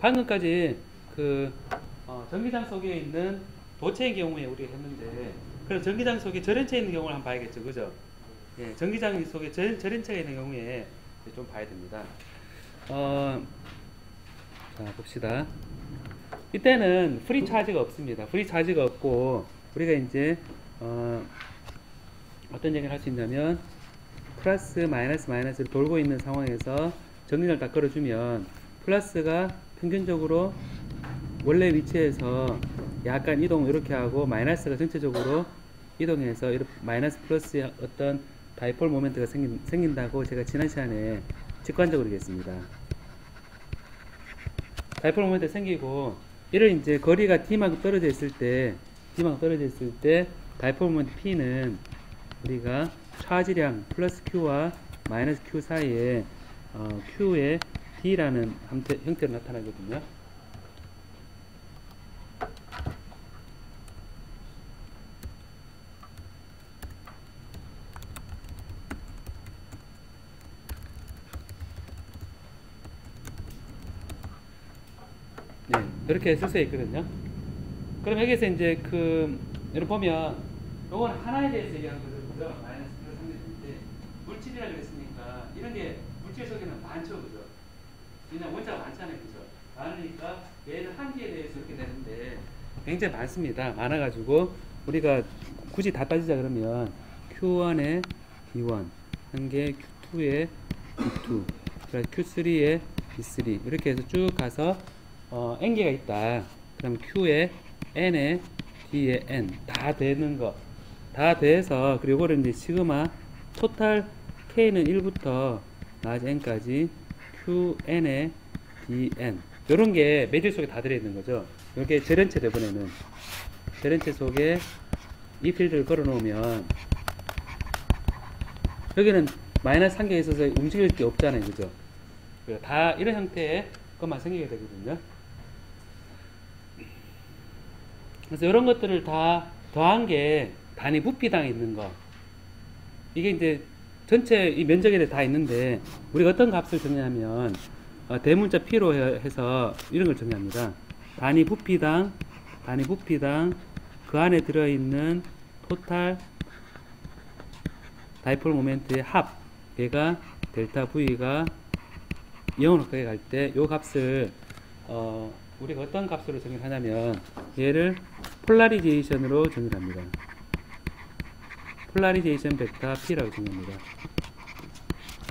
방금까지 그 전기장 속에 있는 도체의 경우에 우리가 했는데, 그럼 전기장 속에 절연체 있는 경우를 한번 봐야겠죠, 그죠? 예, 전기장 속에 절연체가 있는 경우에 좀 봐야 됩니다. 자, 봅시다. 이때는 프리 차지가 없습니다. 프리 차지가 없고, 우리가 이제 어떤 얘기를 할 수 있냐면, 플러스 마이너스를 돌고 있는 상황에서 정리를 다 걸어주면 플러스가 평균적으로 원래 위치에서 약간 이동 이렇게 하고, 마이너스가 전체적으로 이동해서 이렇게 마이너스 플러스의 어떤 다이폴 모멘트가 생긴다고 제가 지난 시간에 직관적으로 얘기했습니다. 다이폴 모멘트 생기고, 이를 이제 거리가 D만큼 떨어져 있을 때 다이폴 모멘트 P는 우리가 차지량 플러스 Q와 마이너스 Q 사이에 Q의 D라는 형태로 나타나거든요. 네, 그렇게 쓸 수 있거든요. 그럼 여기서 이제 여러분 보면 요건 하나에 대해서 얘기하는 거죠. 그죠? 마이너스 플러스 상대인데, 물질이라 그랬으니까 이런 게 물질 속에는 많죠, 그죠? 그냥 원자가 많잖아요, 그죠? 많으니까 얘는 한 개에 대해서 이렇게 되는데 굉장히 많습니다. 많아가지고 우리가 굳이 다 따지자 그러면 Q1에 D1 한 개, Q2에 D2, Q3에 D3 이렇게 해서 쭉 가서 n개가 있다. 그럼 Q에 N에 D에 N 다 되는 거, 다 돼서, 그리고 이거를 이제 시그마 토탈 K는 1부터 나머지 N까지 QN에 DN 요런 게 매질 속에 다 들어있는 거죠. 이게 절연체 대본에는 절연체 속에 이 필드를 걸어 놓으면 여기는 마이너스 한 개 있어서 움직일 게 없잖아요, 그죠? 다 이런 형태의 것만 생기게 되거든요. 그래서 이런 것들을 다 더한 게 단위 부피당 있는 거. 이게 이제 전체 이 면적에 다 있는데, 우리가 어떤 값을 정의하면 대문자 P로 해서 이런 걸 정의합니다. 단위 부피당 그 안에 들어있는 토탈 다이폴 모멘트의 합, 얘가 델타 V가 0으로 가까이 갈 때 이 값을 우리가 어떤 값으로 정의를 하냐면 얘를 폴라리제이션으로 정의를 합니다. 폴라리제이션 벡터 P라고 정의합니다.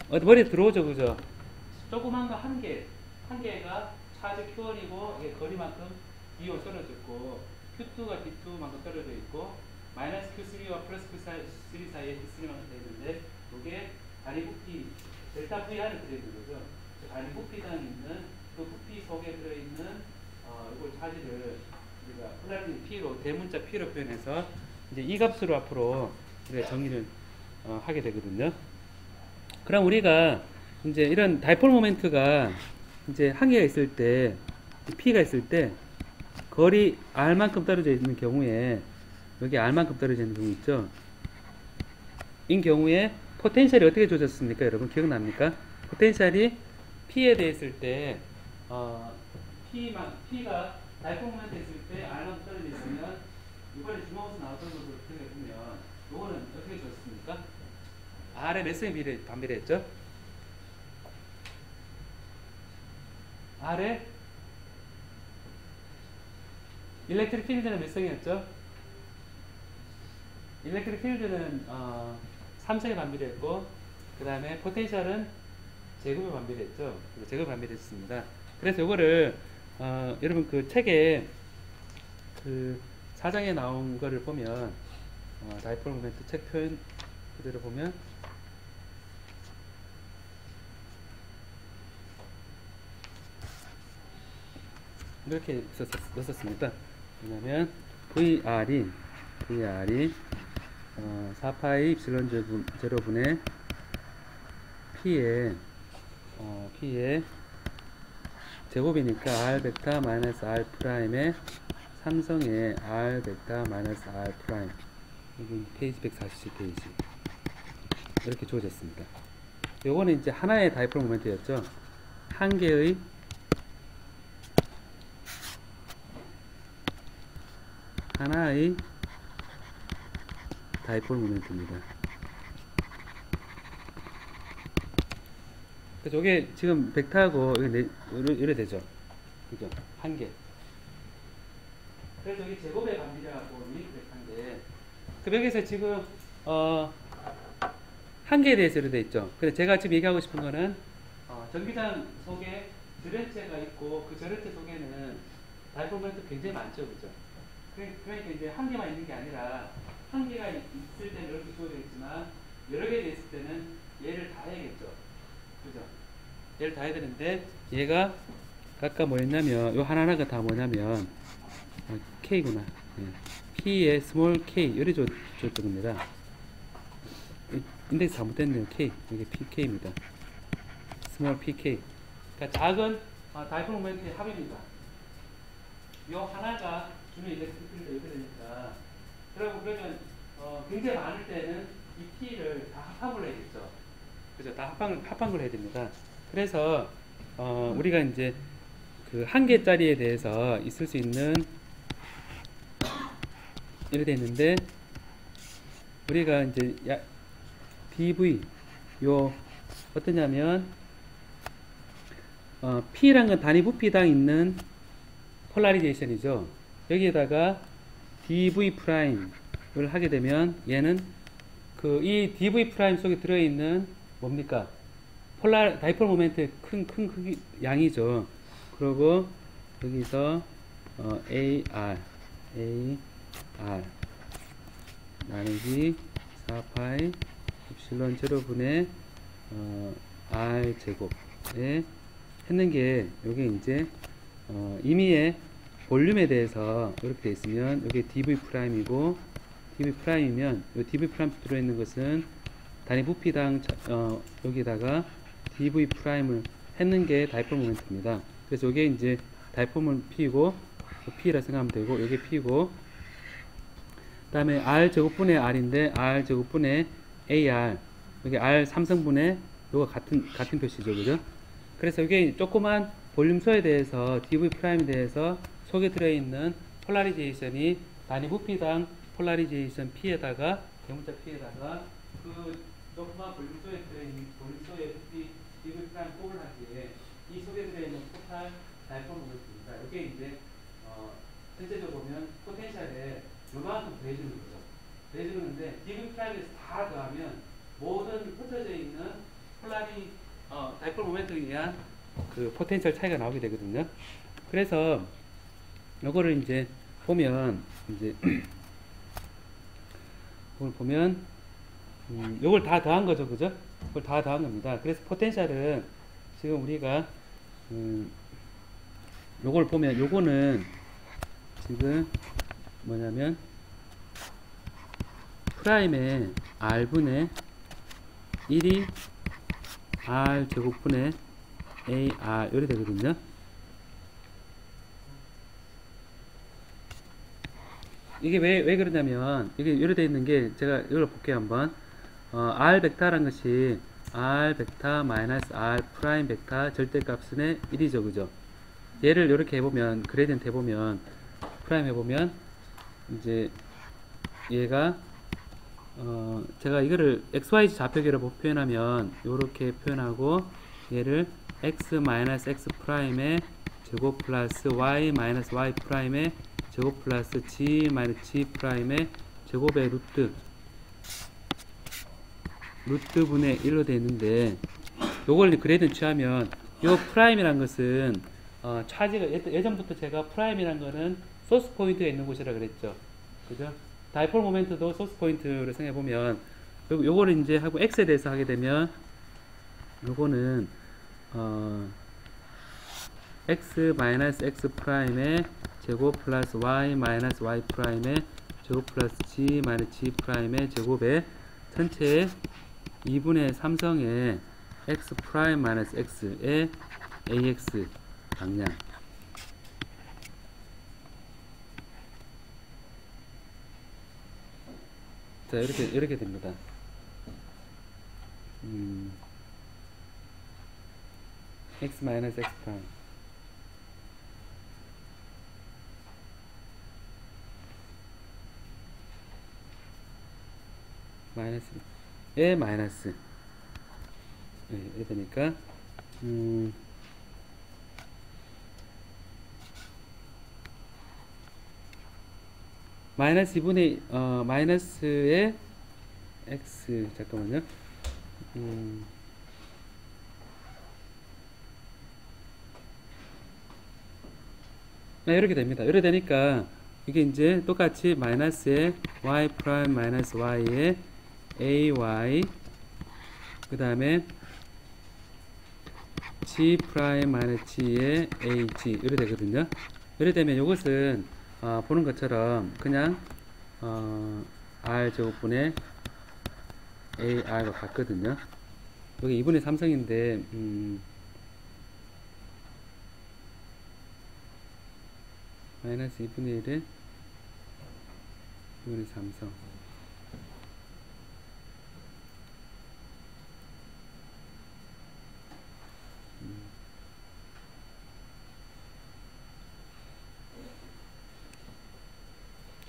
머리에 들어오죠, 그죠? 조그만 거 한 개가 차지 Q1이고 이게 거리만큼 D1 떨어졌고, Q2가 D2만큼 떨어져 있고, 마이너스 Q3와 플러스 Q3 사이에 D3만큼 되어 있는데, 이게 단위 부피 델타 V 안에 들어있는 거죠. 단위 부피당 있는 그 부피 속에 들어있는 이걸 차지를 우리가 폴라리티 P로, 대문자 P로 표현해서 이제 이 값으로 앞으로 우리가 정의를 하게 되거든요. 그럼 우리가 이제 이런 다이폴 모멘트가 이제 한 개가 있을 때, P가 있을 때 거리 R만큼 떨어져 있는 경우에, 여기 R만큼 떨어져 있는 경우 있죠. 이 경우에 포텐셜이 어떻게 조졌습니까? 여러분 기억납니까? 포텐셜이 P에 대해 있을 때 P가 다이폴 모멘트 있을 때 R만큼 떨어져 있으면, 이번에 주먹에서 나왔던 것을 보면 요거는 어떻게 조졌습니까? R의 몇 성에 반비례했죠? R의 일렉트릭 필드는 몇 성이었죠? 일렉트릭 필드는 3성에 반비례했고, 그 다음에 포텐셜은 제곱에 반비례했죠. 제곱에 반비례했습니다. 그래서 이거를 여러분 그 책에 그 4장에 나온 거를 보면, 다이폴 모멘트 책 표현 그대로 보면 이렇게 넣었습니다. 왜냐면 VR이 4파이 입실론 제로분의 P의 제곱이니까 R 벡터 마이너스 R 프라임의 3성의 R 벡터 마이너스 R 프라임, 여기 페이지 147페이지 이렇게 주어졌습니다. 요거는 이제 하나의 다이폴 모멘트였죠. 한 개의 하나의 다이폴 모멘트입니다. 그래서 이게 지금 벡터하고 이래 되죠. 그죠? 한 개. 그래서 여기 제곱의 반비례하고 유니트 벡터인데, 그 여기서 지금 한 개에 대해서 이렇게 돼 있죠. 근데 제가 지금 얘기하고 싶은 거는 전기장 속에 절연체가 있고 그 절연체 속에는 다이폴 모멘트 굉장히 많죠, 그죠? 그러니까 이제 한 개만 있는 게 아니라 한 개가 있을 때는 이렇게 주어져 있지만 여러 개가 있을 때는 얘를 다 해야겠죠, 그죠? 얘를 다 해야 되는데 얘가 각각 뭐였냐면 요 하나하나가 다 뭐냐면 K구나. 예. P의 스몰 K 이렇게 줬던 겁니다. 인덱스 잘못됐네요. K 이게 PK입니다. 스몰 PK. 그러니까 작은 다이폴 모멘트의 합입니다. 요 하나가 주는 일렉트릭 필드가 이렇게 되니까, 그러면 굉장히 많을 때는 이 P를 다 합을 해야겠죠. 그죠? 다 합한 걸 해야 됩니다. 그래서 우리가 이제 그 한 개짜리에 대해서 있을 수 있는 이렇게 돼 있는데, 우리가 이제 DV 요 어떠냐면 P란 건 단위 부피당 있는 폴라리제이션이죠. 여기에다가 dv 프라임을 하게 되면 얘는 이 dv 프라임 속에 들어있는 뭡니까? 다이폴 모멘트의 큰 크기 양이죠. 그리고 여기서 AR 나누기 4파이 엡실론 제로분의 R 제곱에 했는 게, 요게 이제 임의의 볼륨에 대해서 이렇게 되어 있으면 이게 dv 프라임이고, dv 프라임이면 이 dv 프라임 들어있는 것은 단위 부피당 여기다가 dv 프라임을 했는 게 다이폴 모멘트입니다. 그래서 이게 이제 다이폴 P이고 P라 생각하면 되고, 이게 P고, 그 다음에 R 제곱분의 R인데 R 제곱분의 AR, 여기 R 3성분의 요거 같은 표시죠, 그죠? 그래서 이게 조그만 볼륨소에 대해서 dv 프라임에 대해서 속에 들어있는 폴라리제이션이 단위 부피당 폴라리제이션 P에다가 대문자 P에다가 그 조그만 볼륨소에 들어있는 볼륨소의 부피 dv 프라임 곱을 하기에 이 속에 들어있는 토탈 다이폴 모멘트입니다. 이게 이제 전체적으로 보면 포텐셜에 요만큼 더해주는 거죠. 더해주는 건데 dv 프라임에서 다 더하면 모든 흩어져 있는 다이폴 모멘트에 의한 그 포텐셜 차이가 나오게 되거든요. 그래서 요거를 이제 보면 이걸 보면 요걸 다 더한 거죠, 그죠? 그걸 다 더한 겁니다. 그래서 포텐셜은 지금 우리가 요걸 보면 요거는 지금 뭐냐면 프라임의 R분의 1이 R 제곱분의 AR 이렇게 되거든요. 이게 왜 그러냐면, 이게 이렇게 되어 있는 게, 제가 이걸 볼게요, 한번. R 벡터라는 것이 R 벡터 마이너스 R 프라임 벡터 절대값은 1이죠, 그죠? 얘를 이렇게 해보면, 그레디언트 해보면, 프라임 해보면, 이제, 얘가, 제가 이거를 XYZ 좌표계로 표현하면, 요렇게 표현하고, 얘를 x 마이너스 x 프라임의 제곱 플러스 y 마이너스 y 프라임의 제곱 플러스 g 마이너스 g 프라임의 제곱의 루트 분의 1로 되어 있는데, 요걸 그레이드를 취하면 요 프라임이란 것은 차지가 예전부터 제가 프라임이란 거는 소스 포인트가 있는 곳이라 그랬죠, 그죠? 다이폴 모멘트도 소스 포인트로 생각해 보면 요거를 이제 하고 x에 대해서 하게 되면 요거는 x 마이너스 x 프라임의 제곱 플러스 y 마이너스 y 프라임의 제곱 플러스 g 마이너스 g 프라임의 제곱의 전체의 2분의 3성의 x 프라임 마이너스 x의 ax 방향. 자, 이렇게 됩니다. x 마이너스 x 프라임. 마이너스에 마이너스. 네, 이렇게 되니까 마이너스 2분의 마이너스의 x 잠깐만요. 네, 이렇게 됩니다. 이렇게 되니까 이게 이제 똑같이 마이너스의 y 프라임 마이너스 y의 ay 그 다음에 g 프라임 마이너스 g의 ag 이렇게 되거든요. 이렇게 되면 이것은 보는 것처럼 그냥 r 제곱분의 ar과 같거든요. 여기 2분의 3성인데 마이너스 2분의 1에 2분의 3성.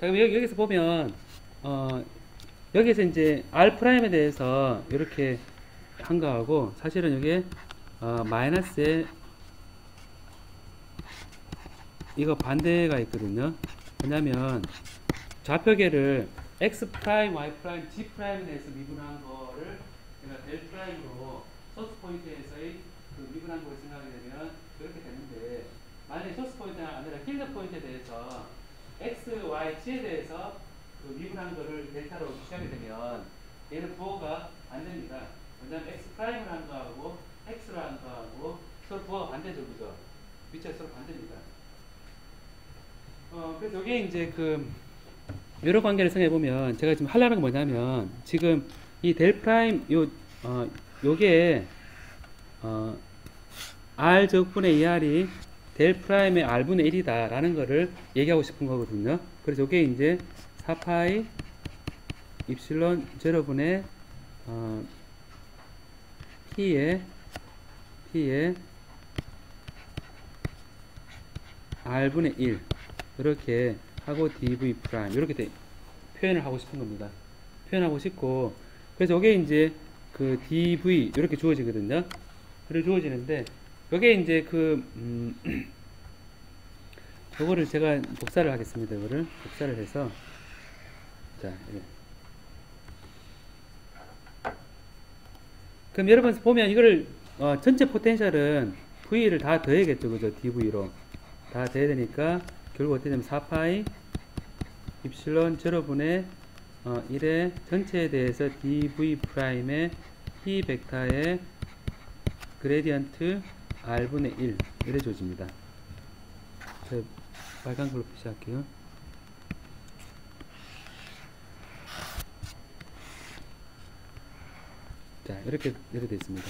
자, 그럼 여기서 보면 여기서 이제 r 프라임에 대해서 이렇게 한 거하고 사실은 이게 마이너스에 이거 반대가 있거든요. 왜냐면 좌표계를 x 프라임, y 프라임, g 프라임에 대해서 미분한 거를 내가 델 프라임으로 소스 포인트에서의 그 미분한 거를 생각하게 되면 그렇게 되는데, 만약에 소스 포인트가 아니라 필드 포인트에 대해서 x, y, g에 대해서 그 미분한 거를 델타로 취하게 되면 얘는 부호가 안 됩니다. 왜냐면 x 프라임을 한 거하고 x를 한 거하고 서로 부호가 반대죠, 그죠? 위치가 서로 반대입니다. 그래서 이게 이제 여러 관계를 생각해보면 제가 지금 하려는 건 뭐냐면 지금 이 델 프라임 요게 r 제곱분의 2r이 델 프라임의 r분의 1이다 라는 거를 얘기하고 싶은 거거든요. 그래서 요게 이제 4파이 입실론 제로분의 p의 r분의 1 이렇게 하고 dv 프라임 이렇게 표현을 하고 싶은 겁니다. 표현하고 싶고, 그래서 이게 이제 그 dv 이렇게 주어지거든요. 그래 주어지는데 이게 이제 요거를 제가 복사를 하겠습니다. 이거를 복사를 해서 자, 예. 그럼 여러분 보면 이걸 전체 포텐셜은 v를 다 더해야겠죠, 그죠? dv로 다 더해야 되니까 결국 어떻게 되면 4파이 입실론 제로분의 1의 전체에 대해서 dv 프라임의 p 벡터의 그레디언트 r분의 1 이래 줘집니다. 저 빨간 걸로 표시할게요. 자, 이렇게 되어 있습니다.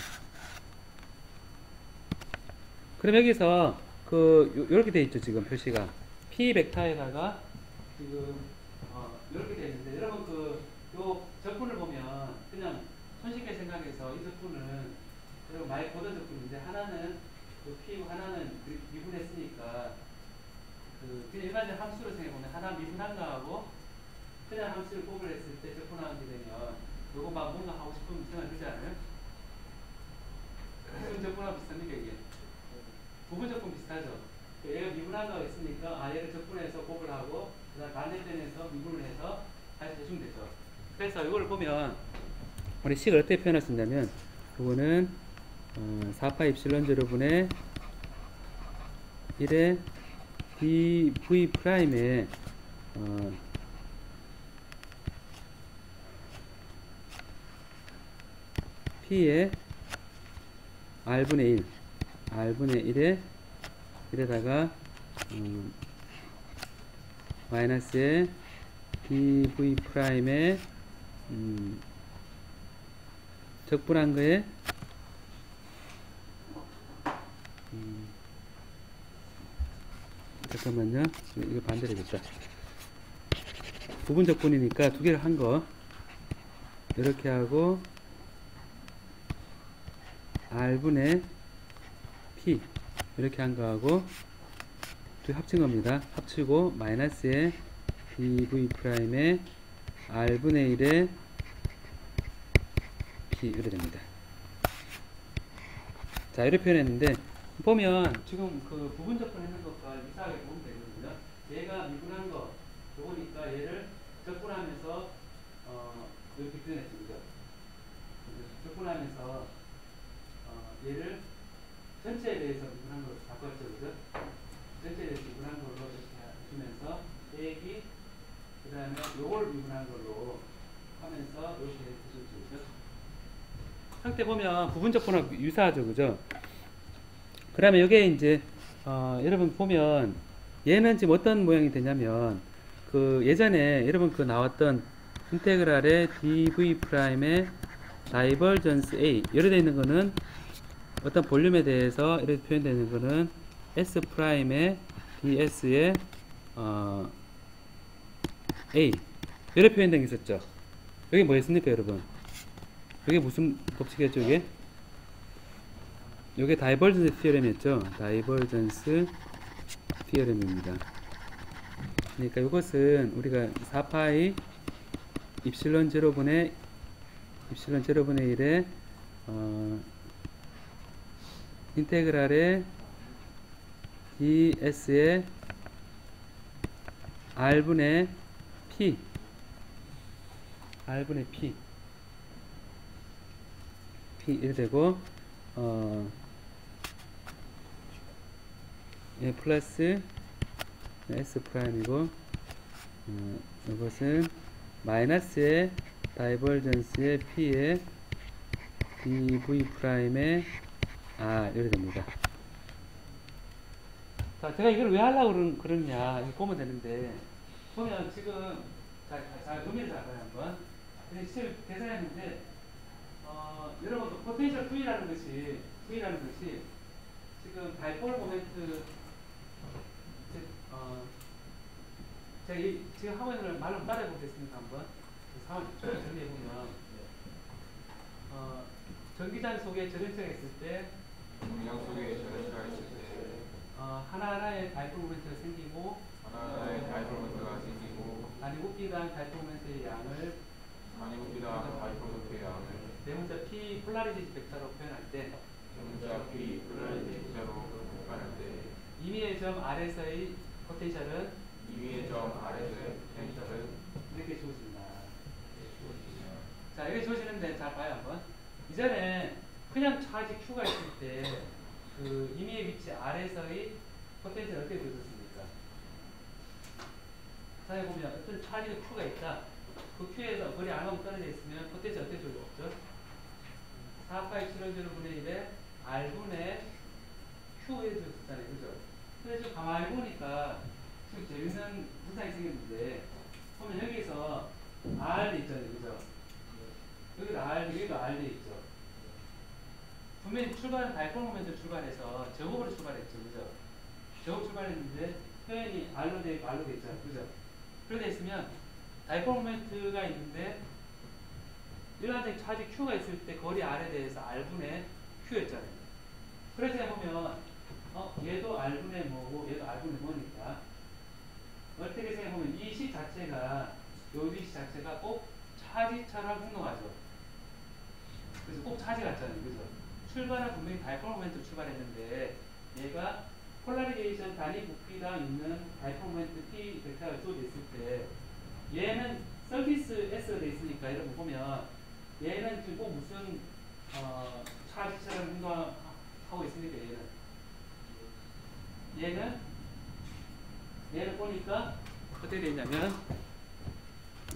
그럼 여기서 요렇게 되어 있죠, 지금 표시가. P 벡터에다가 지금, 이렇게 되어 있는데, 여러분 요 적분을 보면, 그냥 손쉽게 생각해서 이 적분은, 여러분 많이 보던 적분인데, 하나는 P고 하나는 미분했으니까, 그냥 일반적 함수로 생각해보면, 하나 미분한 거하고, 그냥 함수를 곱을 했을 때 적분하게 되면, 요거만 뭔가 하고 싶으면 생각 들지 않아요? 무슨 적분하고 비슷합니까, 이게? 부분 적분 비슷하죠? 얘가 미분한 거가 있으니까, 얘를 적분해서 곱을 하고, 그 다음 반대편에서 미분을 해서 다시 대주면 되죠. 그래서 이걸 보면, 우리 식을 어떻게 표현할 수 있냐면, 이거는 4파 입실론 제로분의 1의 dv 프라임의 p의 r분의 1 r분의 1에 1에다가 마이너스의 dv 프라임의 적분한 거에 잠깐만요. 이거 반대로 되겠다. 부분 적분이니까 두 개를 한 거 이렇게 하고 r분의 p 이렇게 한 거하고 두 개 합친 겁니다. 합치고 마이너스의 dv 프라임의 r분의 1의 P 이렇게 됩니다. 자, 이렇게 표현했는데 보면 지금 그 부분 접근했는 것과 유사하게 보면 되거든요. 얘가 미분한 거 보니까 얘를 접근하면서 이렇게 표현했죠, 그죠? 접근하면서 얘를 전체에 대해서 미분한 걸로 바꿨죠, 그죠? 전체에 대해서 미분한 걸로 이렇게 해주면서 빼기 그 다음에 요걸 미분한 걸로 하면서 이렇게 해주죠, 그죠? 상태 보면 부분 접근하고 유사하죠, 그죠? 그 다음에 이게 이제 여러분 보면 얘는 지금 어떤 모양이 되냐면 그 예전에 여러분 그 나왔던 인테그랄의 dv 프라임의 다이버전스 a 이렇게 되어 있는 거는 어떤 볼륨에 대해서 이렇게 표현되는 거는 s 프라임의 ds의 a 이렇게 표현된 게 있었죠. 여기 뭐였습니까, 여러분? 이게 무슨 법칙이었죠, 이게? 이게 다이버전스 티어렘이었죠. 다이버전스 티어렘입니다. 그러니까 이것은 우리가 4파이 입실론 제로분의 1의 인테그랄의 ds의 r분의 p 이렇게 되고 예, 플러스 s 프라임이고 이것은 마이너스의 다이버전스의 p의 dv 프라임의 r 이렇게 됩니다. 자, 제가 이걸 왜 하려고 그러냐 이거 보면 되는데 보면 지금 잘 의미를 잡아요 한번. 근데 실제 계산했는데 여러분 포텐셜 V라는 것이 지금 다이폴 모멘트 제가 지금 하고 있는 걸 말로 따라해보겠습니다. 한번 상황 정리해보면 전기장 속에 전연체가 있을 때 하나하나의 다이폴 모멘트가 생기고 단위곱비당 다이폴 모멘트의 양을 대문자 P 폴라리티 벡터로 표현할 때 임의의 점 R에서의 포텐셜은 이렇게 주어집니다. 자, 이렇게 주어지는데 잘 봐요 한번. 이전에 그냥 차지 Q가 있을 때 그 임의의 위치 R에서의 포텐셜 어떻게 주어졌습니까? 자, 보면 어떤 차지가 Q가 있다. 그 Q에서 거리 R만큼 떨어져 있으면 포텐셜 어떻게 주어졌죠? 4파이 700분의 1에 R분의 Q 해줬잖아요, 그죠? 그래서 가만히 보니까 지금 재밌는 현상이 생겼는데 보면 여기서 R 있잖아요, 그죠? 여기도 R, 여기도 R 돼 있죠. 분명히 출발은 다이폴 모멘트 출발해서 제곱으로 출발했죠, 그죠? 제곱 출발했는데 표현이 R로 돼 있고 R로 돼 있잖아요, 그죠? 그렇게 돼 있으면 다이폴 모멘트가 있는데 일반적인 차지 Q가 있을 때 거리 R에 대해서 R분의 Q였잖아요. 그래서 보면 얘도 R분의 뭐고 얘도 R분의 뭐니까 어떻게 생각해보면 이 식 자체가 식 자체가 꼭 차지처럼 행동하죠. 그래서 꼭 차지 같잖아요, 그죠? 출발은 분명히 다이폴 모멘트 출발했는데 얘가 폴라리제이션 단위 부피당 있는 다이폴 모멘트 P 벡터가 주어져 있을 때 얘는 서피스 S가 돼 있으니까 여러분 보면 얘는 지금 꼭 무슨 차지처럼 행동하고 있으니까 얘는 보니까 어떻게 되냐면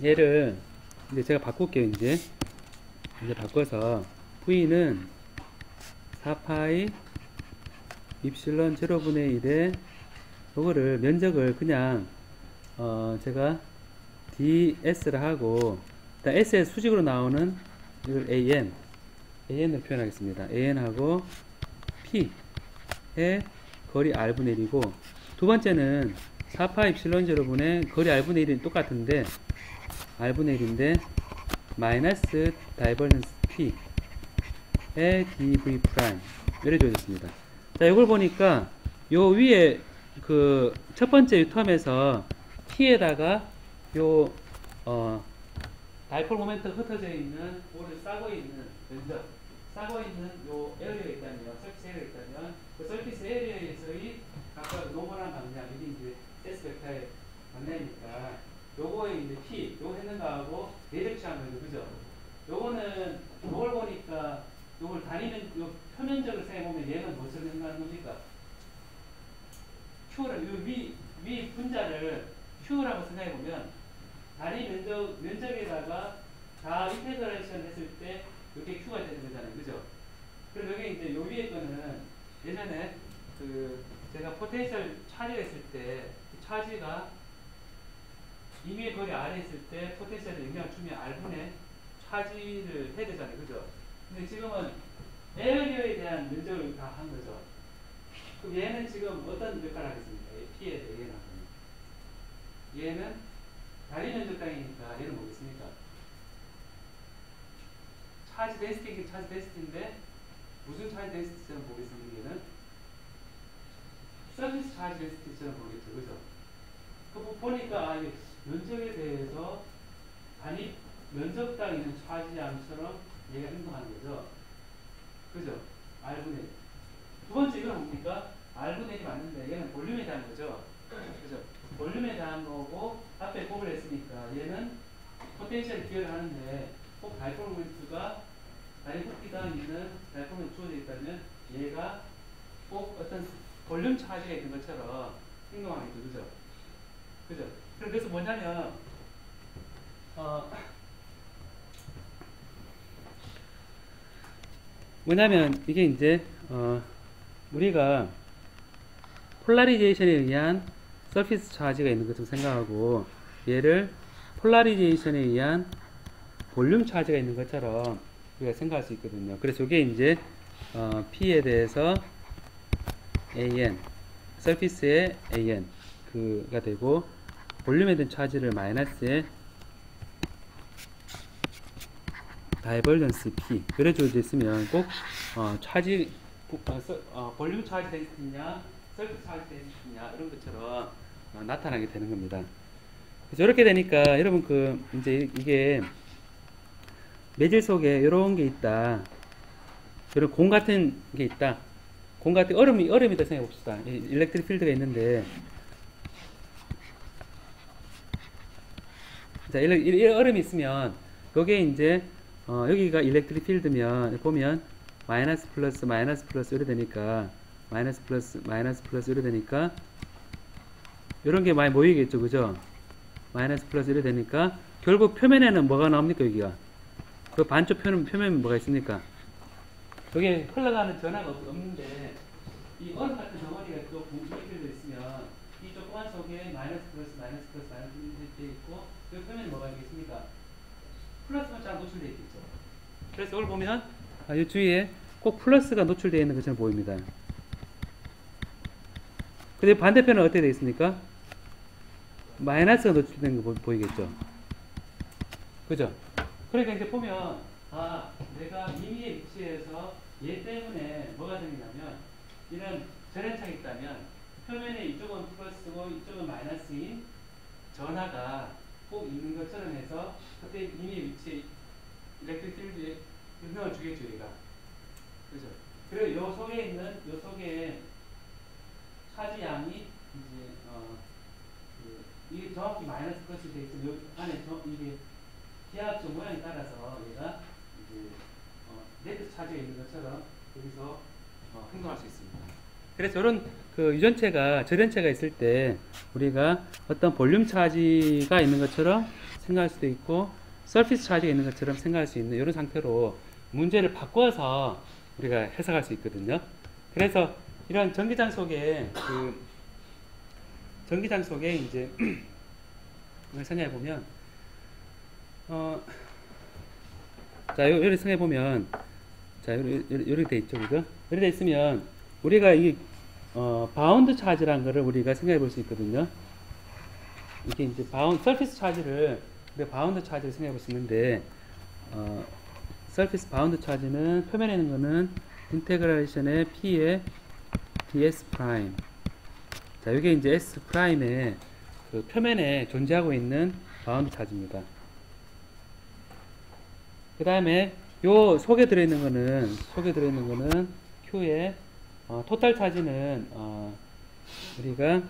얘를 이제 제가 바꿀게요. 이제 바꿔서 V는 4파이 입실론 제로분의 1에 요거를 면적을 그냥 제가 ds를 하고 일단 s의 수직으로 나오는 이걸 an을 표현하겠습니다. an하고 p의 거리 r분의 1이고 두 번째는 4파 입실론 제로분의 거리 r분의 1이 똑같은데 r분의 1인데 마이너스 다이버전스 p의 dv 프라임 이렇게 주어졌습니다. 자, 이걸 보니까 요 위에 그 첫 번째 텀에서 t에다가 요 다이폴 모멘트가 흩어져 있는 볼을 싸고 있는 면적 싸고 있는 요 에어리어가 있다면, 서피스 에어리어가 있다면 그 서피스 에어리어에서의 각각 노멀한 방향, 이게 이제 S 벡터의 방향이니까 요거에 이제 P, 요거 했는 거하고 대립치한 거죠, 그죠? 요거는 요걸 보니까 요걸 다니면 요 표면적으로 생각해보면 얘는 무엇을 생각하는 겁니까? Q를 요 위 분자를 Q라고 생각해보면 다리 면적에다가 다 인테그레이션 했을 때 이게 Q가 되는 거잖아요, 그죠? 그럼 여기 이제 요 위에 거는 예전에 그 제가 포텐셜 차지가 있을 때 차지가 2mm 거리 아래 있을 때 포텐셜에 영향을 주면 R분의 차지를 해야 되잖아요, 그죠? 근데 지금은 에어리어에 대한 면적을 다 한 거죠. 그럼 얘는 지금 어떤 역할을 하겠습니까? P에 대해 얘는 얘는 다리 면적당이니까 얘는 뭐겠습니까? 차지 덴시티, 차지 덴시티인데 무슨 차지 덴시티처럼 보겠습니까? 얘는 서비스 차지 덴시티처럼 보겠죠, 그죠? 그 보니까 아, 이게 면적에 대해서 단위 면적당 있는 차지함처럼 얘가 행동하는 거죠, 그죠? R분의 두 번째 이건 뭡니까? R분의 1이 맞는데 얘는 볼륨에 대한 거죠, 그죠? 볼륨에 대한 거고 앞에 곱을 했으니까 얘는 포텐셜 기여를 하는데 꼭 다이포르먼트가 다이포피가 있는 다이포르먼트 주어져 있다면 얘가 꼭 어떤 볼륨 차지가 있는 것처럼 행동하겠죠, 그죠? 그죠? 그래서 뭐냐면 뭐냐면 이게 이제 우리가 폴라리제이션에 의한 서피스 차지가 있는 것처럼 생각하고 얘를 폴라리제이션에 의한 볼륨 차지가 있는 것처럼 우리가 생각할 수 있거든요. 그래서 이게 이제 P에 대해서 AN, 서피스의 AN 그가 되고 볼륨에 대한 차지를 마이너스에 다이버전스 P 이런 식으로 있으면 꼭 차지 볼륨 차지 덴시티냐 서피스 차지 덴시티냐 이런 것처럼 나타나게 되는 겁니다. 그래서 이렇게 되니까 여러분 그 이제 이게 매질 속에 이런 게 있다. 이런 공 같은 게 있다. 공 같은 얼음이다 생각해 봅시다. 일렉트릭 필드가 있는데 자, 이 얼음이 있으면 여기에 이제 여기가 일렉트릭 필드면 보면 마이너스 플러스 마이너스 플러스 이래 되니까 마이너스 플러스 마이너스 플러스 이래 되니까 이런 게 많이 모이겠죠, 그죠? 마이너스 플러스 이래 되니까 결국 표면에는 뭐가 나옵니까, 여기가? 그 반쪽 표면에 뭐가 있습니까? 여기에 흘러가는 전하가 없는데 이 얼음 같은 덩어리가 또 공기필드 있으면 이 조그만 속에 마이너스 플러스 마이너스 플러스 마이너스 이렇게 있고 그 표면에 뭐가 있겠습니까? 플러스가 잘 노출되어 있겠죠. 그래서 이걸 보면 이 주위에 꼭 플러스가 노출되어 있는 것처럼 보입니다. 근데 반대편은 어떻게 되어 있습니까? 마이너스가 노출된 거 보이겠죠. 그죠? 그러니까 이제 보면 내가 임의의 위치에서 얘 때문에 뭐가 생기냐면 이런 절연창이 있다면 표면에 이쪽은 플러스고 이쪽은 마이너스인 전하가 꼭 있는 것처럼 해서 그때 임의의 위치에 일렉트릭 필드에 영향을 주겠죠, 얘가. 그죠? 그리고 요 속에 있는 요 속에 차지 양이 이제 이게 정확히 마이너스 플러스 되어 있으면 요 안에 이게 기하학적 모양에 따라서 얘가 이제 네트 차지가 있는 것처럼 여기서 행동할 수 있습니다. 그래서 이런 그 유전체가 절연체가 있을 때 우리가 어떤 볼륨 차지가 있는 것처럼 생각할 수도 있고 서피스 차지가 있는 것처럼 생각할 수 있는 이런 상태로 문제를 바꿔서 우리가 해석할 수 있거든요. 그래서 이런 전기장 속에 전기장 속에 이제 생각해 보면 자, 여기 생각해 보면 자, 이렇게 돼 있죠, 그죠? 이렇게 돼 있으면 우리가 이 바운드 차지라는 거를 우리가 생각해 볼 수 있거든요. 이게 이제 서피스 차지를 우리가 바운드 차지를 생각해 볼 수 있는데 서피스 바운드 차지는 표면에 있는 거는 인테그레이션의 P의 ds 프라임. 자, 이게 이제 S 프라임의 그 표면에 존재하고 있는 바운드 차지입니다. 그 다음에 요 속에 들어있는 거는 Q에 토탈 차지는 우리가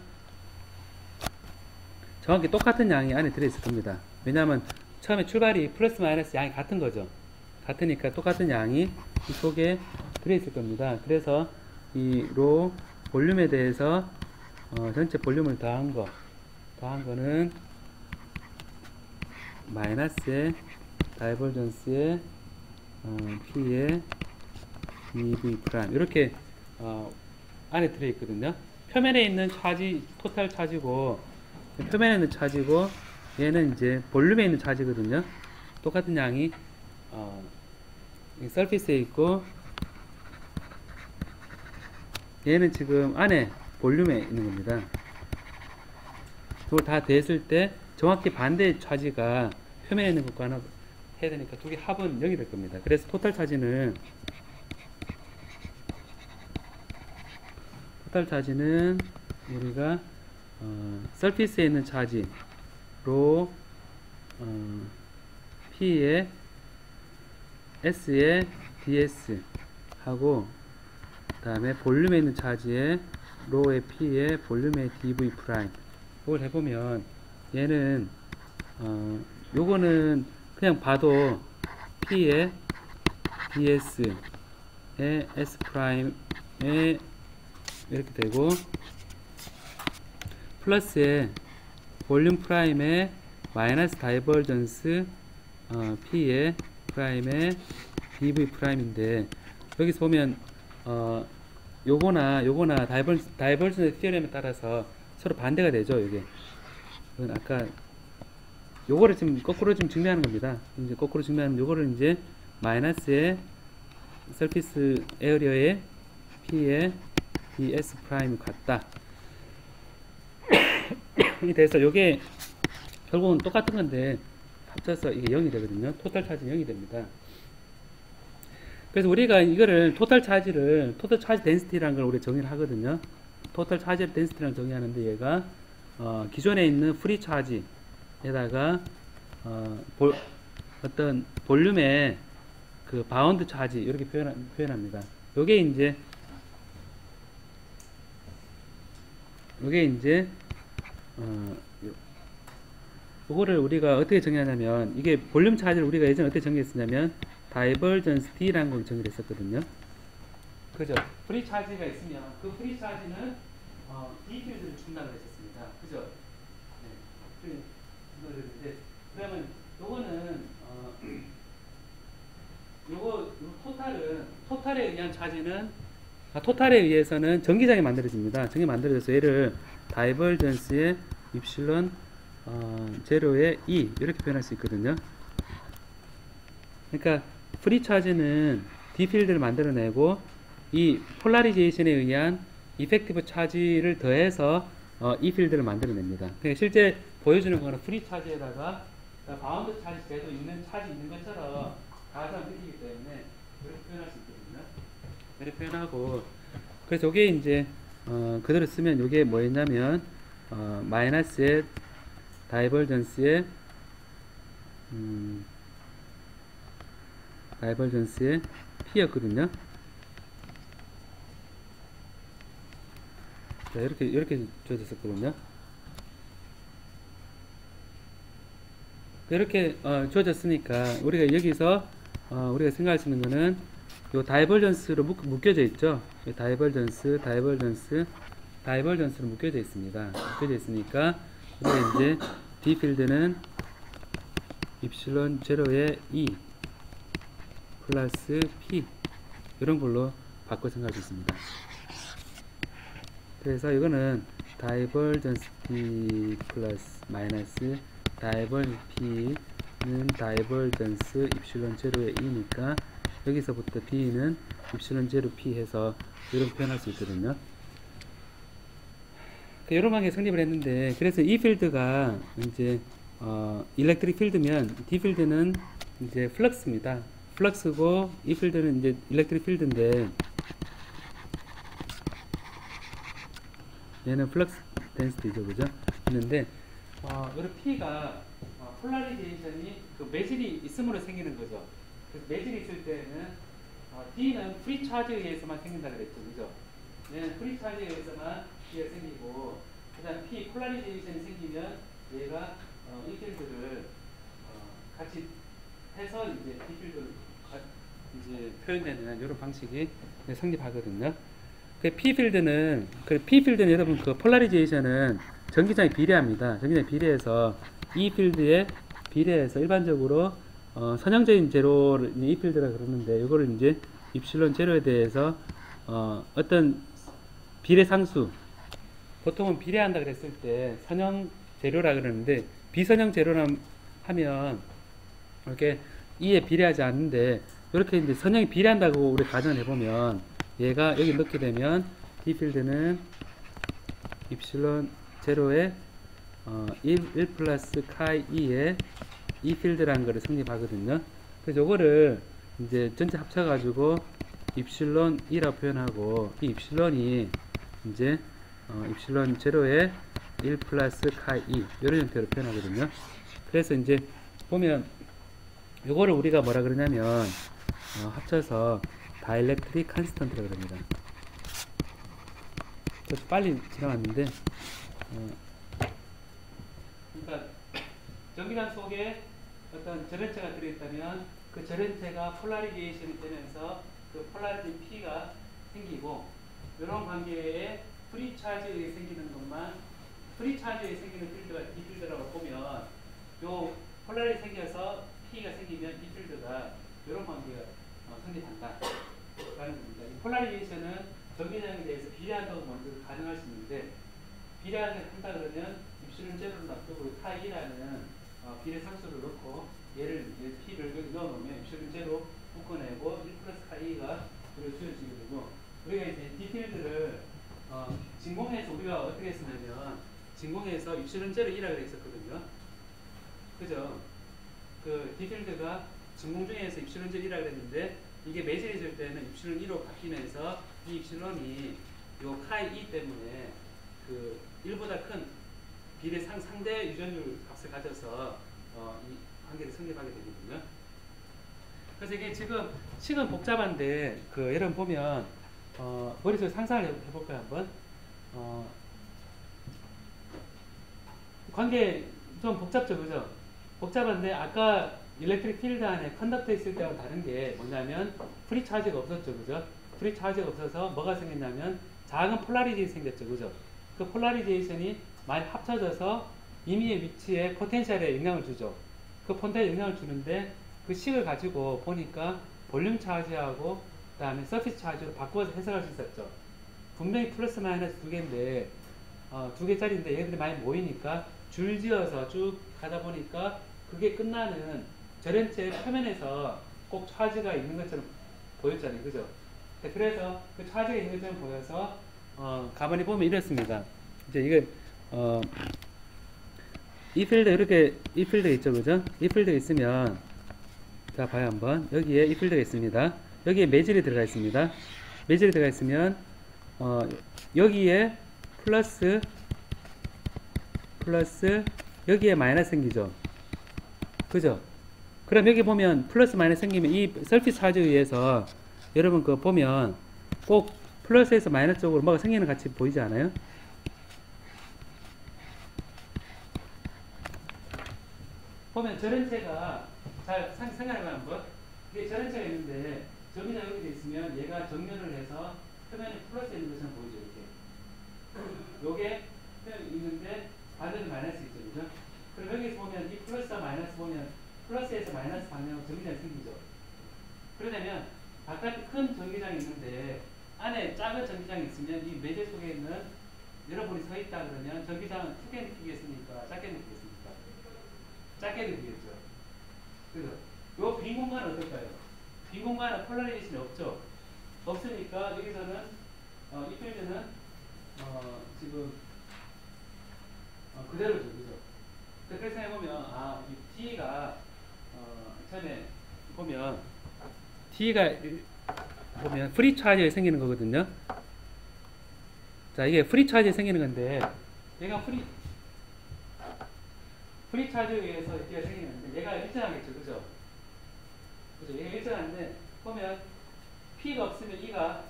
정확히 똑같은 양이 안에 들어있을 겁니다. 왜냐하면 처음에 출발이 플러스 마이너스 양이 같은 거죠. 같으니까 똑같은 양이 이 속에 들어있을 겁니다. 그래서 이 로 볼륨에 대해서 전체 볼륨을 더한 거는 마이너스의 다이버전스의 P의 dV 프라임 이렇게 안에 들어있거든요. 표면에 있는 차지 토탈 차지고 표면에 있는 차지고 얘는 이제 볼륨에 있는 차지거든요. 똑같은 양이 서피스에 있고 얘는 지금 안에 볼륨에 있는 겁니다. 그걸 다 됐을 때 정확히 반대의 차지가 표면에 있는 것과 하나 해야 되니까 두 개 합은 0이 될 겁니다. 그래서 토탈 차지는 우리가 서피스에 있는 차지로 P의 S의 ds 하고 그 다음에 볼륨에 있는 차지의 로의 P의 볼륨의 dv 프라임 이걸 해보면 얘는 요거는 그냥 봐도 P의 ds의 S 프라임에 이렇게 되고 플러스에 볼륨 프라임의 마이너스 다이버전스 P의 프라임의 dv 프라임인데 여기서 보면 요거나 다이버전스 티어렘에 따라서 서로 반대가 되죠. 이게 아까 요거를 지금 거꾸로 좀 증명하는 겁니다. 이제 거꾸로 증명하는 요거를 이제 마이너스의 서피스 에어리어의 P의 ds 프라임이 같다. 이 돼서 요게 결국은 똑같은 건데 합쳐서 이게 0이 되거든요. 토탈 차지 0이 됩니다. 그래서 우리가 이거를 토탈 차지 덴시티라는 걸 우리 정의를 하거든요. 토탈 차지 덴시티라는 정의하는데 얘가 기존에 있는 프리 차지에다가 어떤 볼륨의 그 바운드 차지 이렇게 표현합니다. 요게 이제 요거를 우리가 어떻게 정의하냐면 이게 볼륨 차지를 우리가 예전에 어떻게 정의했었냐면 다이버전스 D라는 걸 정의를 했었거든요. 그죠? 프리 차지가 있으면 그 프리 차지는 D 필드를 준다고 했었습니다. 그죠? 네. 그러면 요거는 요거 토탈에 의한 차지는 토탈에 의해서는 전기장이 만들어집니다. 전기 만들어져서 얘를 다이버전스의 입실론 제로의 E 이렇게 표현할 수 있거든요. 그러니까 프리 차지는 D 필드를 만들어내고 이 폴라리제이션에 의한 이펙티브 차지를 더해서 E 필드를 만들어냅니다. 그러니까 실제 보여주는 거는 프리 차지에다가 바운드 차지 제도 있는 차지 있는 것처럼 가상 느끼기 때문에 이렇게 표현할 수 있거든요. 이렇게 표현하고 그래서 이게 이제 그대로 쓰면 이게 뭐였냐면 마이너스의 다이버전스의 P였거든요. 자, 이렇게 주어졌었거든요. 이렇게 주어졌으니까 우리가 여기서 우리가 생각할 수 있는 거는 요 다이버전스로 묶여져 있죠. 다이버전스로 묶여져 있습니다. 묶여져 있으니까 우리가 이제 D 필드는 입실론 제로의 E 플러스 P 이런 걸로 바꿔 생각할 수 있습니다. 그래서 이거는 다이버전스 P 플러스 마이너스 다이버전스 P는 다이버전스 입실론 제로의 E니까 여기서부터 B는 입실론 제로 P 해서 이런 표현할 수 있거든요. 이런 방식에 성립을 했는데 그래서 이 필드가 이제 일렉트릭 필드면 D 필드는 이제 플럭스입니다. 플럭스고 이 필드는 이제 일렉트릭 필드인데 얘는 플럭스 덴시티죠, 그죠? 있는데 이런 P가 폴라리제이션이 그 매질이 있음으로 생기는 거죠. 그래서 매질이 있을 때는 D는 프리 차지에 의해서만 생긴다 그랬죠, 그죠? 얘는 프리 차지에 의해서만 D가 생기고, 그다음 P 폴라리제이션이 생기면 얘가 이 필드를 같이 해서 이제 D 필드를 이제 표현되는 이런 방식이 성립하거든요. 그 P 필드는 여러분 그 폴라리제이션은 전기장에 비례합니다. 전기장에 비례해서 이 필드에 비례해서 일반적으로 선형적인 제로를 이 필드라 그러는데, 이거를 이제 입실론 제로에 대해서 어떤 비례 상수, 보통은 비례한다 그랬을 때 선형 제로라 그러는데, 비선형 제로라 하면 이렇게 이에 비례하지 않는데, 이렇게 이제 선형이 비례한다고 우리 가정을 해보면, 얘가 여기 넣게 되면 D 필드는 입실론 제로에 1 플러스 카이 2에 이 필드라는 거를 성립하거든요. 그래서 요거를 이제 전체 합쳐가지고 입실론 2라고 표현하고, 이 입실론이 이제 입실론 제로에 1 플러스 카이 2 이런 형태로 표현하거든요. 그래서 이제 보면 요거를 우리가 뭐라 그러냐면 합쳐서 다일렉트릭 컨스턴트라고 그럽니다. 좀 빨리 지나갔는데 그러니까 전기장 속에 어떤 절연체가 들어있다면 그 절연체가 폴라리제이션이 되면서 그 폴라리티 P가 생기고, 이런 관계에 프리 차지에 생기는 것만, 프리 차지에 생기는 필드가 D 필드라고 보면, 요 폴라리티 생겨서 P가 생기면 D 필드가 이런 관계가 성립한다 라는 겁니다. 이 폴라리제이션은 전기장에 대해서 비례한다고 먼저 가정할 수 있는데, 비례한다 그러면 입실론 제로를 놔두고 카이라는 비례 상수를 넣고 얘를 이제 P를 여기 넣어놓으면 입실론 제로 묶어내고 1 플러스 카이가 주어지게 되고, 우리가 이제 D 필드를 진공해서 우리가 어떻게 했었냐면, 진공해서 입실론 제로 2라고 했었거든요. 그죠? 그 D 필드가 진공 중에서 입실론 제로 2라고 했는데, 이게 매질이 있을 때는 입실론 2로 바뀌면서 이 입실론이 요 카이 2 때문에 그 1보다 큰 비례 상대 유전율 값을 가져서 이 관계를 성립하게 되거든요. 그래서 이게 지금 식은 복잡한데, 그 여러분 보면 머릿속에 상상을 해볼까요 한번? 관계 좀 복잡죠, 그죠? 복잡한데 아까 일렉트릭 필드 안에 컨덕터 있을 때와 다른 게 뭐냐면 프리 차지가 없었죠, 그죠? 프리 차지가 없어서 뭐가 생겼냐면 작은 폴라리제이션이 생겼죠, 그죠? 그 폴라리제이션이 많이 합쳐져서 임의의 위치에 포텐셜에 영향을 주죠. 그 포텐셜에 영향을 주는데, 그 식을 가지고 보니까 볼륨 차지하고 그 다음에 서피스 차지로 바꿔서 해석할 수 있었죠. 분명히 플러스 마이너스 두 개인데 두 개짜리인데 얘들이 많이 모이니까 줄지어서 쭉 가다 보니까 그게 끝나는 절연체 표면에서 꼭 차지가 있는 것처럼 보였잖아요, 그죠? 그래서 그 차지가 있는 것처럼 보여서 가만히 보면 이렇습니다. 이제 이게 이 필드 이렇게 이 필드 있죠, 그죠? 이 필드 있으면 자 봐요 한번. 여기에 이 필드가 있습니다. 여기에 매질이 들어가 있습니다. 매질이 들어가 있으면 여기에 플러스 여기에 마이너스 생기죠, 그죠? 그럼 여기 보면 플러스 마이너스 생기면 이 서피스 차지에 의해서 여러분 그거 보면 꼭 플러스에서 마이너스 쪽으로 뭐가 생기는 같이 보이지 않아요? 보면 절연체가 잘 생각해봐요 한번. 이게 절연체가 있는데 전기장 여기 돼 있으면 얘가 정렬을 해서 표면에 플러스 있는 것처럼 보이죠, 이렇게. 요게 표면이 있는데 반대로 마이너스 있죠, 그죠? 그럼 여기서 보면 이 플러스와 마이너스 보면 플러스에서 마이너스 방향으로 전기장이 생기죠. 그러려면 바깥에 큰 전기장이 있는데 안에 작은 전기장이 있으면 이 매제 속에 있는 여러분이 서 있다 그러면 전기장은 크게 느끼겠습니까? 작게 느끼겠습니까? 작게 느끼겠죠. 그래서 요 빈 공간은 어떨까요? 빈 공간은 폴라리제이션이 없죠. 없으니까 여기서는 이 필드는 지금 그대로죠, 그죠? 그래서 해보면 이 T가 처음에 보면 T가 보면 프리 차지에 생기는 거거든요. 자, 이게 프리 차지에 생기는 건데, 얘가 프리 차지에 의해서 T가 생기는데 얘가 일정하겠죠, 그죠? 그죠? 얘가 일정한데 보면 P가 없으면 E가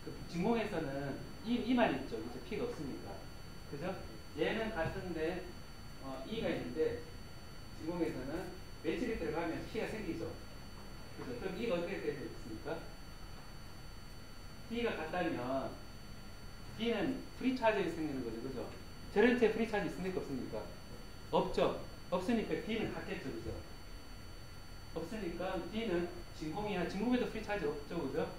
그 진공에서는 E만 있죠. 그죠? P가 없으니까. 그죠? 얘는 같은데 E가 있는데 진공에서는 매질이 들어가면 P가 생기죠. 그죠? 그럼 E가 어떻게 되겠습니까? D가 같다면 D는 프리 차지가 생기는 거죠. 그죠? 저런체 프리 차지 있습니까? 없습니까? 없죠. 없으니까 D는 같겠죠. 그죠? 없으니까 D는 진공이야. 진공에도 프리 차지 없죠. 그죠?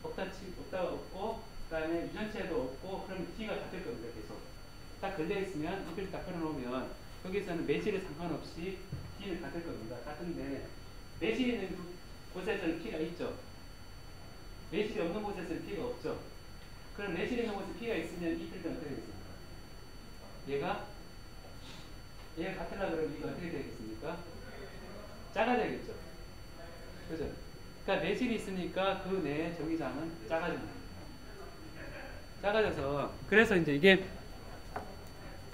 없다가 없고, 그 다음에 유전체도 없고, 그러면 D가 같을 겁니다. 계속. 딱 걸려있으면, 이걸 딱 걸어놓으면, 여기서는 매질에 상관없이 D는 같을 겁니다. 같은데, 매질이 있는 곳에서는 P가 있죠. 매질이 없는 곳에서는 P가 없죠. 그럼 매질이 있는 곳에 P가 있으면 이 필드는 어떻게 되겠습니까? 얘가 같으려고 그러면 이거 어떻게 되겠습니까? 작아져야겠죠. 그죠? 그러니까 매질이 있으니까 그 내 전기장은 작아집니다. 작아져서, 그래서 이제 이게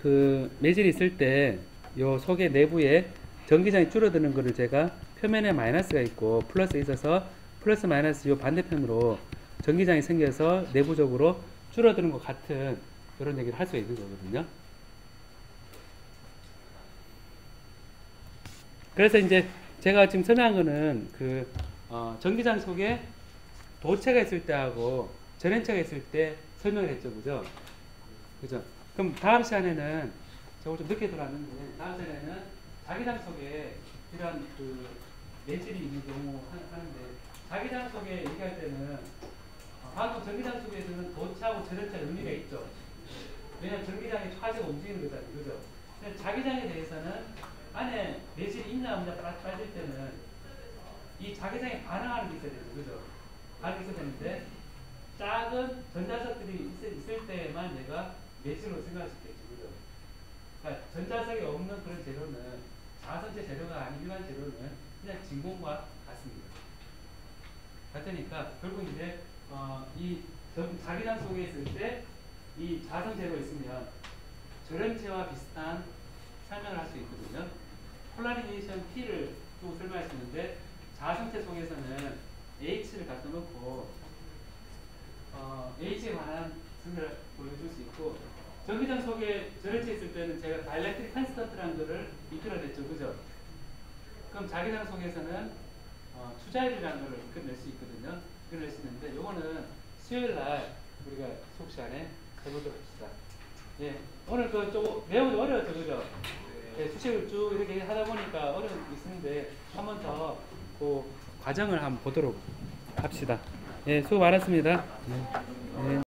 그 매질이 있을 때 요 속의 내부에 전기장이 줄어드는 거를 제가 표면에 마이너스가 있고 플러스 있어서 플러스 마이너스 요 반대편으로 전기장이 생겨서 내부적으로 줄어드는 것 같은 이런 얘기를 할 수 있는 거거든요. 그래서 이제 제가 지금 설명한 거는 그 전기장 속에 도체가 있을 때하고 전원체가 있을 때 설명을 했죠, 그죠? 그죠? 그럼 다음 시간에는 제가 좀 늦게 들어왔는데 다음 시간에는 자기장 속에 이런 그 매질이 있는 경우 하는데 자기장 속에 얘기할 때는 방금 전기장 속에서는 도체하고 전원체 의미가 있죠. 왜냐하면 전기장이 차지가 움직이는 거잖아요, 그죠? 근데 자기장에 대해서는 안에 매질이 있나 없냐 따질 때는 이 자기장에 반응하는 게 있어야 되죠. 그죠? 반응이 있어야 되는데 작은 전자석들이 있을 때만 내가 매질로 생각할 수 있겠죠. 그죠? 그러니까 전자석이 없는 그런 재료는 자선체 재료가 아닌 일반 재료는 그냥 진공과 같습니다. 같으니까 결국 이제 이 자기장 속에 있을 때 이 자선 재료가 있으면 저렴체와 비슷한 설명을 할 수 있거든요. 폴라리제이션 T를 두고 설명할 수 있는데 자성체 속에서는 H를 갖다 놓고 H에 관한 설명을 보여줄 수 있고 전기장 속에 저렴체 있을 때는 제가 다이렉트릭 컨스턴트라는 거를 이끌어냈죠. 그죠? 그럼 자기장 속에서는 투자율이라는 거를 이끌어낼 수 있거든요. 이끌어낼 수 있는데 요거는 수요일날 우리가 수업 시간에 해보도록 합시다. 예, 오늘 그 좀 내용이 어려웠죠, 그죠? 예, 수식을 쭉 이렇게 하다 보니까 어려움이 있는데 한 번 더 그 과정을 한번 보도록 합시다. 예, 수고 많았습니다. 예. 예.